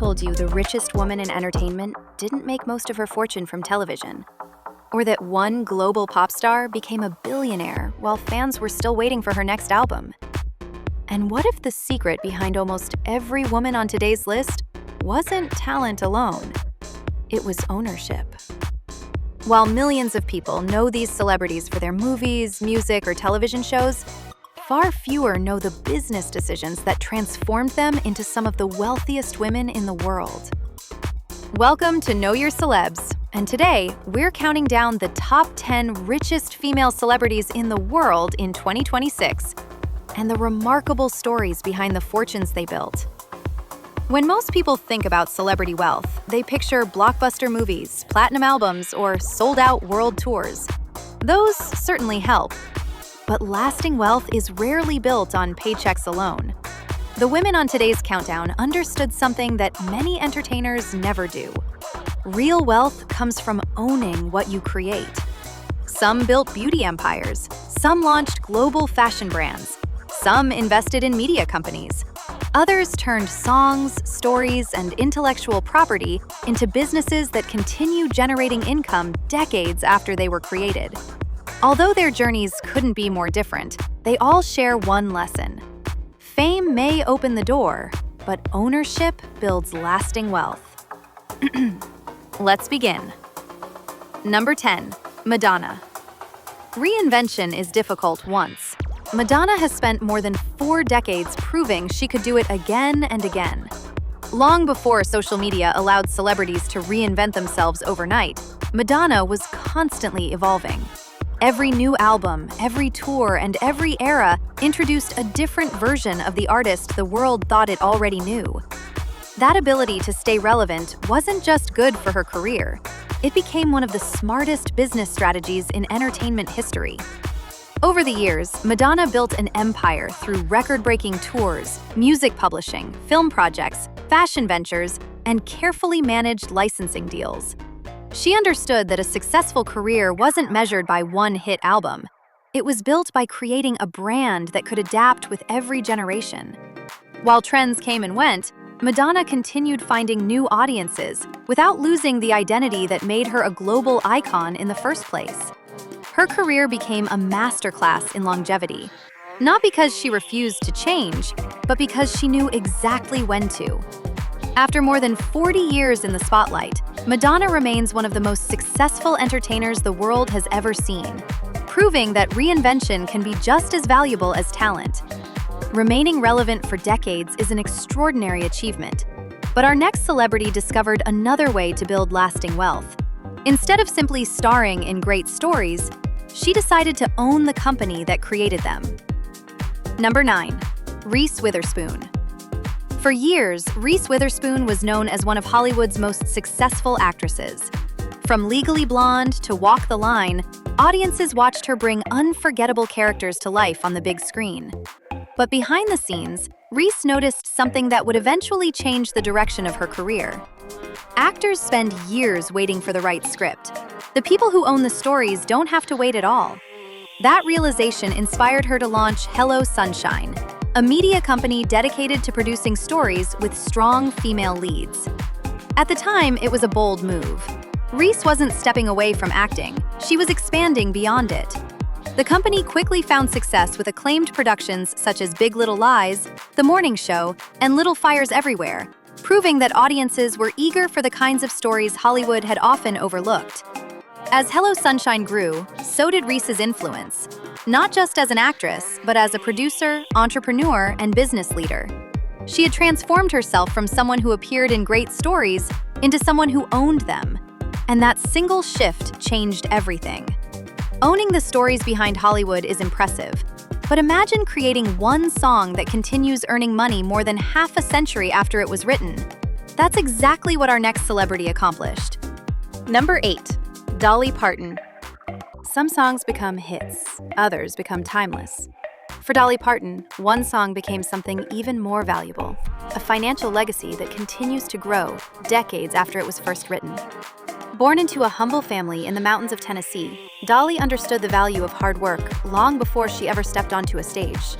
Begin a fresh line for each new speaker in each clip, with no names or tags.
told you the richest woman in entertainment didn't make most of her fortune from television? Or that one global pop star became a billionaire while fans were still waiting for her next album? And what if the secret behind almost every woman on today's list wasn't talent alone? It was ownership. While millions of people know these celebrities for their movies, music, or television shows, far fewer know the business decisions that transformed them into some of the wealthiest women in the world. Welcome to Know Your Celebs, and today we're counting down the top 10 richest female celebrities in the world in 2026 and the remarkable stories behind the fortunes they built. When most people think about celebrity wealth, they picture blockbuster movies, platinum albums, or sold-out world tours. Those certainly help, but lasting wealth is rarely built on paychecks alone. The women on today's countdown understood something that many entertainers never do. Real wealth comes from owning what you create. Some built beauty empires, some launched global fashion brands, some invested in media companies. Others turned songs, stories, and intellectual property into businesses that continue generating income decades after they were created. Although their journeys couldn't be more different, they all share one lesson. Fame may open the door, but ownership builds lasting wealth. Let's begin. Number 10, Madonna. Reinvention is difficult once. Madonna has spent more than 4 decades proving she could do it again and again. Long before social media allowed celebrities to reinvent themselves overnight, Madonna was constantly evolving. Every new album, every tour, and every era introduced a different version of the artist the world thought it already knew. That ability to stay relevant wasn't just good for her career. It became one of the smartest business strategies in entertainment history. Over the years, Madonna built an empire through record-breaking tours, music publishing, film projects, fashion ventures, and carefully managed licensing deals. She understood that a successful career wasn't measured by one hit album. It was built by creating a brand that could adapt with every generation. While trends came and went, Madonna continued finding new audiences without losing the identity that made her a global icon in the first place. Her career became a masterclass in longevity, not because she refused to change, but because she knew exactly when to. After more than 40 years in the spotlight, Madonna remains one of the most successful entertainers the world has ever seen, proving that reinvention can be just as valuable as talent. Remaining relevant for decades is an extraordinary achievement, but our next celebrity discovered another way to build lasting wealth. Instead of simply starring in great stories, she decided to own the company that created them. Number 9, Reese Witherspoon. For years, Reese Witherspoon was known as one of Hollywood's most successful actresses. From Legally Blonde to Walk the Line, audiences watched her bring unforgettable characters to life on the big screen. But behind the scenes, Reese noticed something that would eventually change the direction of her career. Actors spend years waiting for the right script. The people who own the stories don't have to wait at all. That realization inspired her to launch Hello Sunshine, a media company dedicated to producing stories with strong female leads. At the time, it was a bold move. Reese wasn't stepping away from acting, she was expanding beyond it. The company quickly found success with acclaimed productions such as Big Little Lies, The Morning Show, and Little Fires Everywhere, proving that audiences were eager for the kinds of stories Hollywood had often overlooked. As Hello Sunshine grew, so did Reese's influence, not just as an actress, but as a producer, entrepreneur, and business leader. She had transformed herself from someone who appeared in great stories into someone who owned them. And that single shift changed everything. Owning the stories behind Hollywood is impressive, but imagine creating one song that continues earning money more than half a century after it was written. That's exactly what our next celebrity accomplished. Number 8, Dolly Parton. Some songs become hits, others become timeless. For Dolly Parton, one song became something even more valuable, a financial legacy that continues to grow decades after it was first written. Born into a humble family in the mountains of Tennessee, Dolly understood the value of hard work long before she ever stepped onto a stage.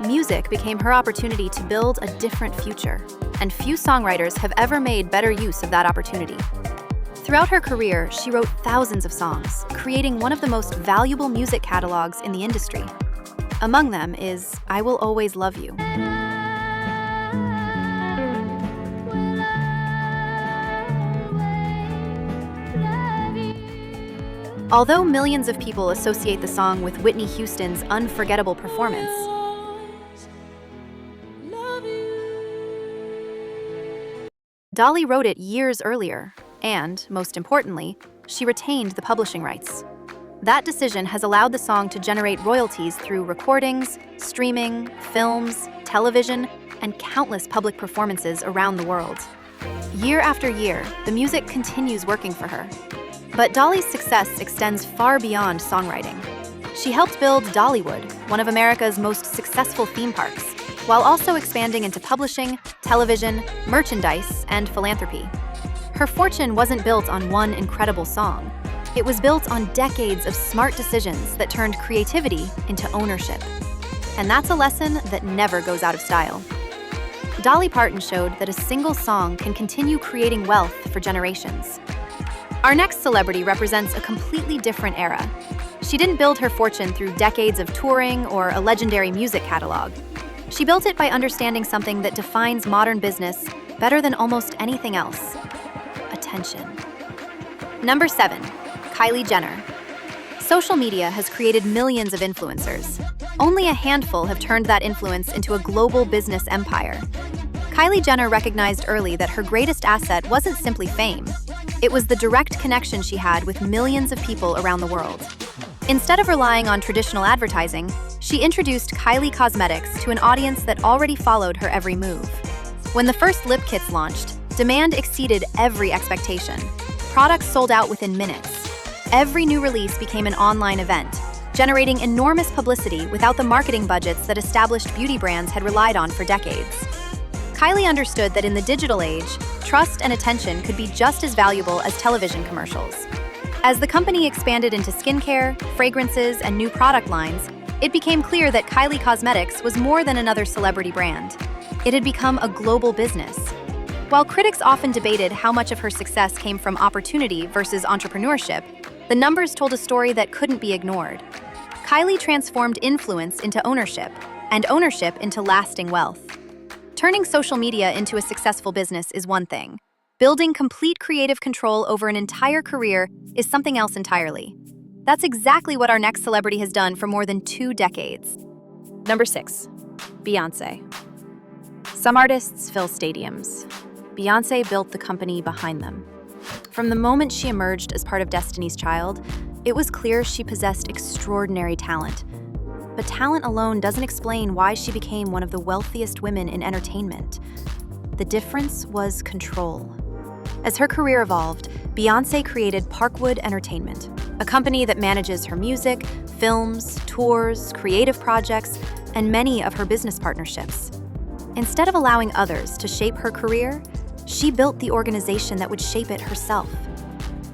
music became her opportunity to build a different future, and few songwriters have ever made better use of that opportunity. Throughout her career, she wrote thousands of songs, creating one of the most valuable music catalogs in the industry. Among them is I Will Always Love You. Although millions of people associate the song with Whitney Houston's unforgettable performance, Dolly wrote it years earlier, and, most importantly, she retained the publishing rights. That decision has allowed the song to generate royalties through recordings, streaming, films, television, and countless public performances around the world. Year after year, the music continues working for her. But Dolly's success extends far beyond songwriting. She helped build Dollywood, one of America's most successful theme parks, while also expanding into publishing, television, merchandise, and philanthropy. Her fortune wasn't built on one incredible song. It was built on decades of smart decisions that turned creativity into ownership. And that's a lesson that never goes out of style. Dolly Parton showed that a single song can continue creating wealth for generations. Our next celebrity represents a completely different era. She didn't build her fortune through decades of touring or a legendary music catalog. She built it by understanding something that defines modern business better than almost anything else: attention. Number 7, Kylie Jenner. Social media has created millions of influencers. Only a handful have turned that influence into a global business empire. Kylie Jenner recognized early that her greatest asset wasn't simply fame. It was the direct connection she had with millions of people around the world. Instead of relying on traditional advertising, she introduced Kylie Cosmetics to an audience that already followed her every move. When the first lip kits launched, demand exceeded every expectation. Products sold out within minutes. Every new release became an online event, generating enormous publicity without the marketing budgets that established beauty brands had relied on for decades. Kylie understood that in the digital age, trust and attention could be just as valuable as television commercials. As the company expanded into skincare, fragrances, and new product lines, it became clear that Kylie Cosmetics was more than another celebrity brand. It had become a global business. While critics often debated how much of her success came from opportunity versus entrepreneurship, the numbers told a story that couldn't be ignored. Kylie transformed influence into ownership, and ownership into lasting wealth. Turning social media into a successful business is one thing. Building complete creative control over an entire career is something else entirely. That's exactly what our next celebrity has done for more than 2 decades. Number 6, Beyoncé. Some artists fill stadiums. Beyoncé built the company behind them. From the moment she emerged as part of Destiny's Child, it was clear she possessed extraordinary talent. But talent alone doesn't explain why she became one of the wealthiest women in entertainment. The difference was control. As her career evolved, Beyoncé created Parkwood Entertainment, a company that manages her music, films, tours, creative projects, and many of her business partnerships. Instead of allowing others to shape her career, she built the organization that would shape it herself.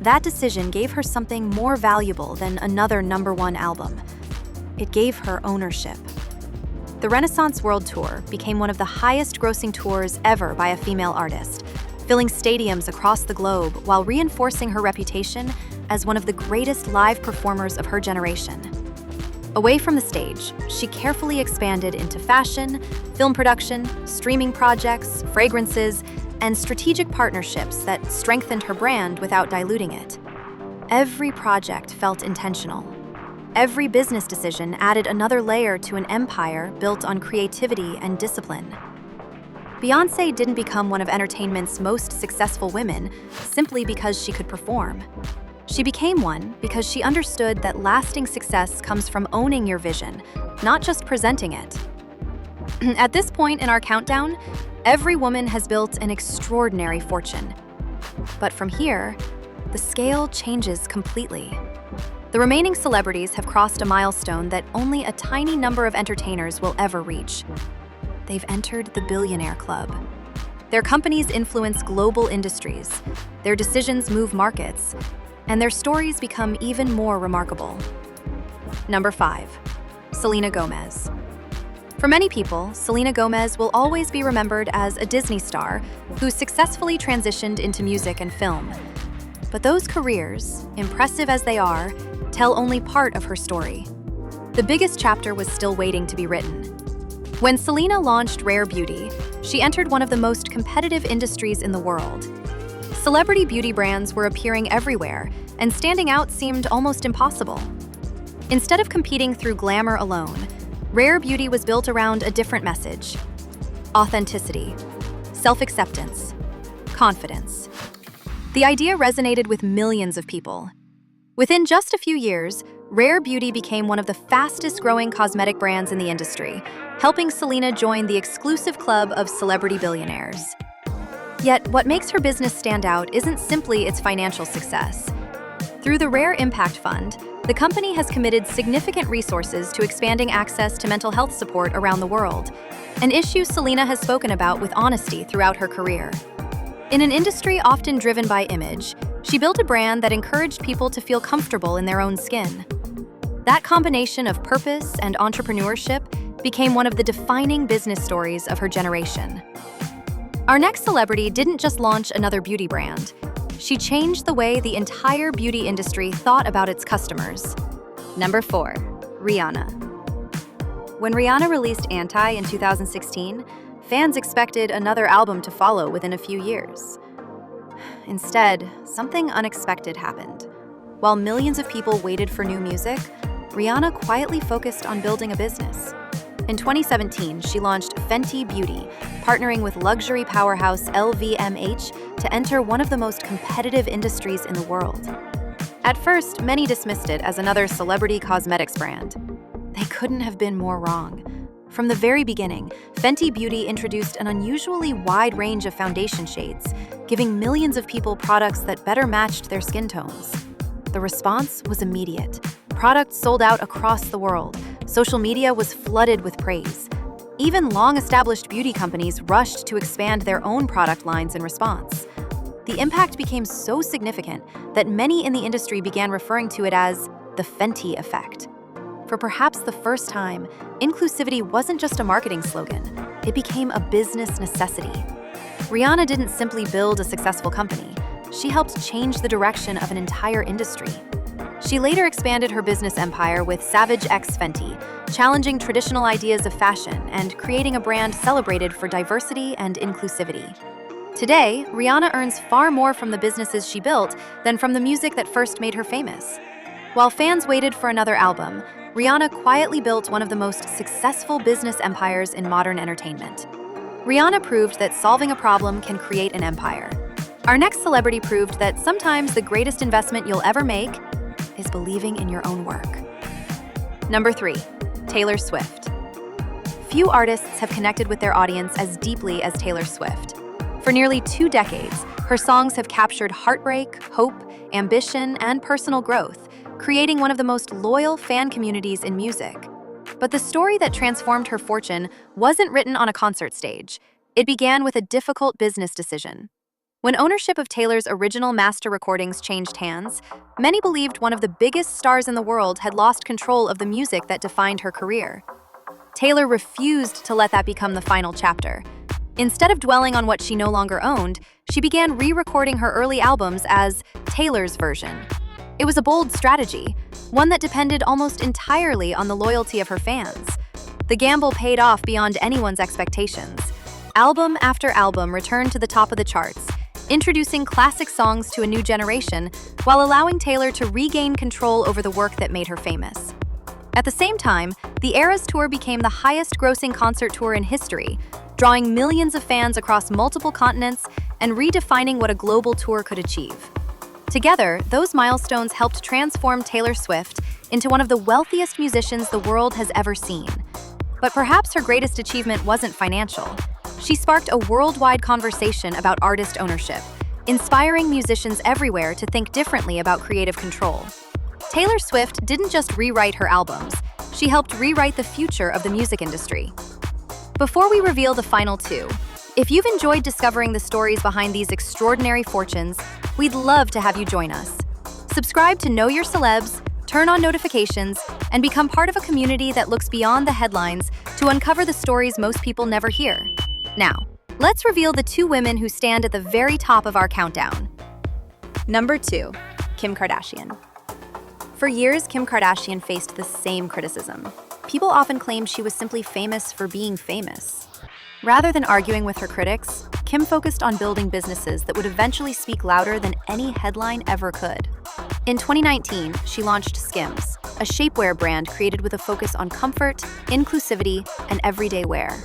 That decision gave her something more valuable than another #1 album. It gave her ownership. The Renaissance World Tour became one of the highest-grossing tours ever by a female artist, filling stadiums across the globe while reinforcing her reputation as one of the greatest live performers of her generation. Away from the stage, she carefully expanded into fashion, film production, streaming projects, fragrances, and strategic partnerships that strengthened her brand without diluting it. Every project felt intentional. Every business decision added another layer to an empire built on creativity and discipline. Beyoncé didn't become one of entertainment's most successful women simply because she could perform. She became one because she understood that lasting success comes from owning your vision, not just presenting it. At this point in our countdown, every woman has built an extraordinary fortune. But from here, the scale changes completely. The remaining celebrities have crossed a milestone that only a tiny number of entertainers will ever reach. They've entered the billionaire club. Their companies influence global industries, their decisions move markets, and their stories become even more remarkable. Number 5, Selena Gomez. For many people, Selena Gomez will always be remembered as a Disney star who successfully transitioned into music and film. But those careers, impressive as they are, tell only part of her story. The biggest chapter was still waiting to be written. When Selena launched Rare Beauty, she entered one of the most competitive industries in the world. Celebrity beauty brands were appearing everywhere, and standing out seemed almost impossible. Instead of competing through glamour alone, Rare Beauty was built around a different message: authenticity, self-acceptance, confidence. The idea resonated with millions of people. Within just a few years, Rare Beauty became one of the fastest-growing cosmetic brands in the industry, helping Selena join the exclusive club of celebrity billionaires. Yet, what makes her business stand out isn't simply its financial success. Through the Rare Impact Fund, the company has committed significant resources to expanding access to mental health support around the world, an issue Selena has spoken about with honesty throughout her career. In an industry often driven by image, she built a brand that encouraged people to feel comfortable in their own skin. That combination of purpose and entrepreneurship became one of the defining business stories of her generation. Our next celebrity didn't just launch another beauty brand. She changed the way the entire beauty industry thought about its customers. Number 4, Rihanna. When Rihanna released Anti in 2016, fans expected another album to follow within a few years. Instead, something unexpected happened. While millions of people waited for new music, Rihanna quietly focused on building a business. In 2017, she launched Fenty Beauty, partnering with luxury powerhouse LVMH to enter one of the most competitive industries in the world. At first, many dismissed it as another celebrity cosmetics brand. They couldn't have been more wrong. From the very beginning, Fenty Beauty introduced an unusually wide range of foundation shades, giving millions of people products that better matched their skin tones. The response was immediate. Products sold out across the world. Social media was flooded with praise. Even long-established beauty companies rushed to expand their own product lines in response. The impact became so significant that many in the industry began referring to it as the Fenty effect. For perhaps the first time, inclusivity wasn't just a marketing slogan, it became a business necessity. Rihanna didn't simply build a successful company, she helped change the direction of an entire industry. She later expanded her business empire with Savage X Fenty, challenging traditional ideas of fashion and creating a brand celebrated for diversity and inclusivity. Today, Rihanna earns far more from the businesses she built than from the music that first made her famous. While fans waited for another album, Rihanna quietly built one of the most successful business empires in modern entertainment. Rihanna proved that solving a problem can create an empire. Our next celebrity proved that sometimes the greatest investment you'll ever make is believing in your own work. Number 3, Taylor Swift. Few artists have connected with their audience as deeply as Taylor Swift. For nearly 2 decades, her songs have captured heartbreak, hope, ambition, and personal growth, creating one of the most loyal fan communities in music. But the story that transformed her fortune wasn't written on a concert stage. It began with a difficult business decision. When ownership of Taylor's original master recordings changed hands, many believed one of the biggest stars in the world had lost control of the music that defined her career. Taylor refused to let that become the final chapter. Instead of dwelling on what she no longer owned, she began re-recording her early albums as Taylor's version. It was a bold strategy, one that depended almost entirely on the loyalty of her fans. The gamble paid off beyond anyone's expectations. Album after album returned to the top of the charts, introducing classic songs to a new generation while allowing Taylor to regain control over the work that made her famous. At the same time, the Eras Tour became the highest-grossing concert tour in history, drawing millions of fans across multiple continents and redefining what a global tour could achieve. Together, those milestones helped transform Taylor Swift into one of the wealthiest musicians the world has ever seen. But perhaps her greatest achievement wasn't financial. She sparked a worldwide conversation about artist ownership, inspiring musicians everywhere to think differently about creative control. Taylor Swift didn't just rewrite her albums, she helped rewrite the future of the music industry. Before we reveal the final 2, if you've enjoyed discovering the stories behind these extraordinary fortunes, we'd love to have you join us. Subscribe to Know Your Celebs, turn on notifications, and become part of a community that looks beyond the headlines to uncover the stories most people never hear. Now, let's reveal the 2 women who stand at the very top of our countdown. Number 2, Kim Kardashian. For years, Kim Kardashian faced the same criticism. People often claimed she was simply famous for being famous. Rather than arguing with her critics, Kim focused on building businesses that would eventually speak louder than any headline ever could. In 2019, she launched Skims, a shapewear brand created with a focus on comfort, inclusivity, and everyday wear.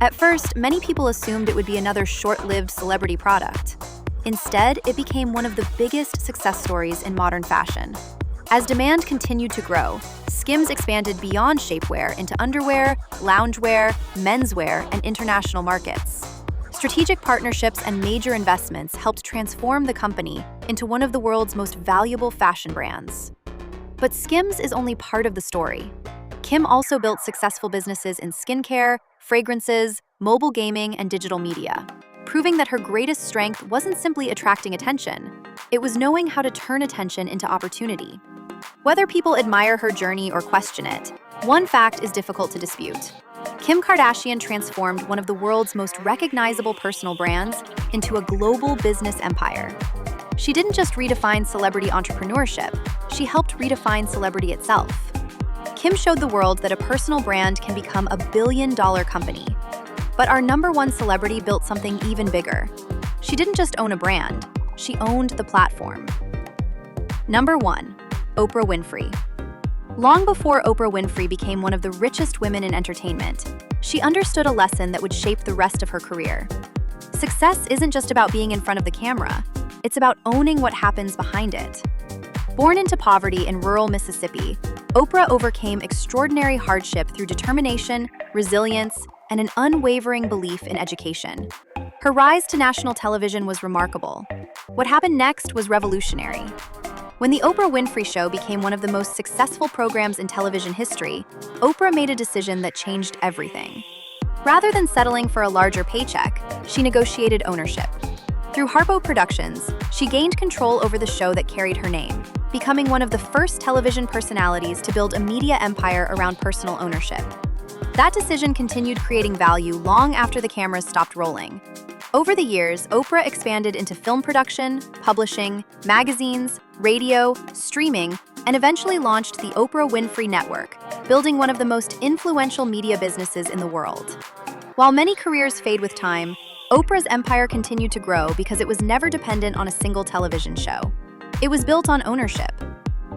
At first, many people assumed it would be another short-lived celebrity product. Instead, it became one of the biggest success stories in modern fashion. As demand continued to grow, Skims expanded beyond shapewear into underwear, loungewear, menswear, and international markets. Strategic partnerships and major investments helped transform the company into one of the world's most valuable fashion brands. But Skims is only part of the story. Kim also built successful businesses in skincare, fragrances, mobile gaming, and digital media, proving that her greatest strength wasn't simply attracting attention, it was knowing how to turn attention into opportunity. Whether people admire her journey or question it, one fact is difficult to dispute. Kim Kardashian transformed one of the world's most recognizable personal brands into a global business empire. She didn't just redefine celebrity entrepreneurship, she helped redefine celebrity itself. Kim showed the world that a personal brand can become a billion-dollar company. But our number 1 celebrity built something even bigger. She didn't just own a brand, she owned the platform. Number 1, Oprah Winfrey. Long before Oprah Winfrey became one of the richest women in entertainment, she understood a lesson that would shape the rest of her career. Success isn't just about being in front of the camera, it's about owning what happens behind it. Born into poverty in rural Mississippi, Oprah overcame extraordinary hardship through determination, resilience, and an unwavering belief in education. Her rise to national television was remarkable. What happened next was revolutionary. When The Oprah Winfrey Show became one of the most successful programs in television history, Oprah made a decision that changed everything. Rather than settling for a larger paycheck, she negotiated ownership. Through Harpo Productions, she gained control over the show that carried her name, becoming one of the first television personalities to build a media empire around personal ownership. That decision continued creating value long after the cameras stopped rolling. Over the years, Oprah expanded into film production, publishing, magazines, radio, streaming, and eventually launched the Oprah Winfrey Network, building one of the most influential media businesses in the world. While many careers fade with time, Oprah's empire continued to grow because it was never dependent on a single television show. It was built on ownership.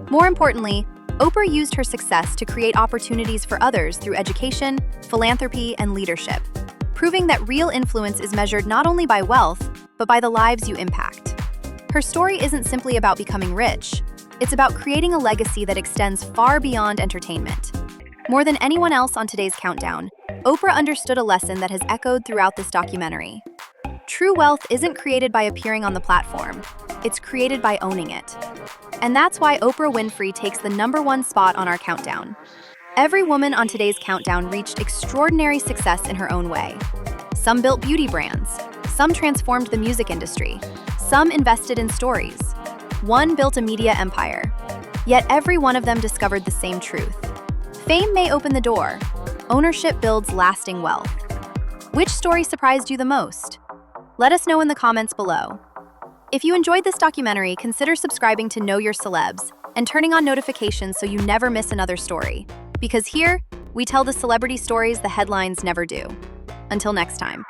More importantly, Oprah used her success to create opportunities for others through education, philanthropy, and leadership, proving that real influence is measured not only by wealth, but by the lives you impact. Her story isn't simply about becoming rich, it's about creating a legacy that extends far beyond entertainment. More than anyone else on today's countdown, Oprah understood a lesson that has echoed throughout this documentary. True wealth isn't created by appearing on the platform, it's created by owning it. And that's why Oprah Winfrey takes the number 1 spot on our countdown. Every woman on today's countdown reached extraordinary success in her own way. Some built beauty brands, some transformed the music industry, some invested in stories. One built a media empire. Yet every one of them discovered the same truth. Fame may open the door, ownership builds lasting wealth. Which story surprised you the most? Let us know in the comments below. If you enjoyed this documentary, consider subscribing to Know Your Celebs and turning on notifications so you never miss another story. Because here, we tell the celebrity stories the headlines never do. Until next time.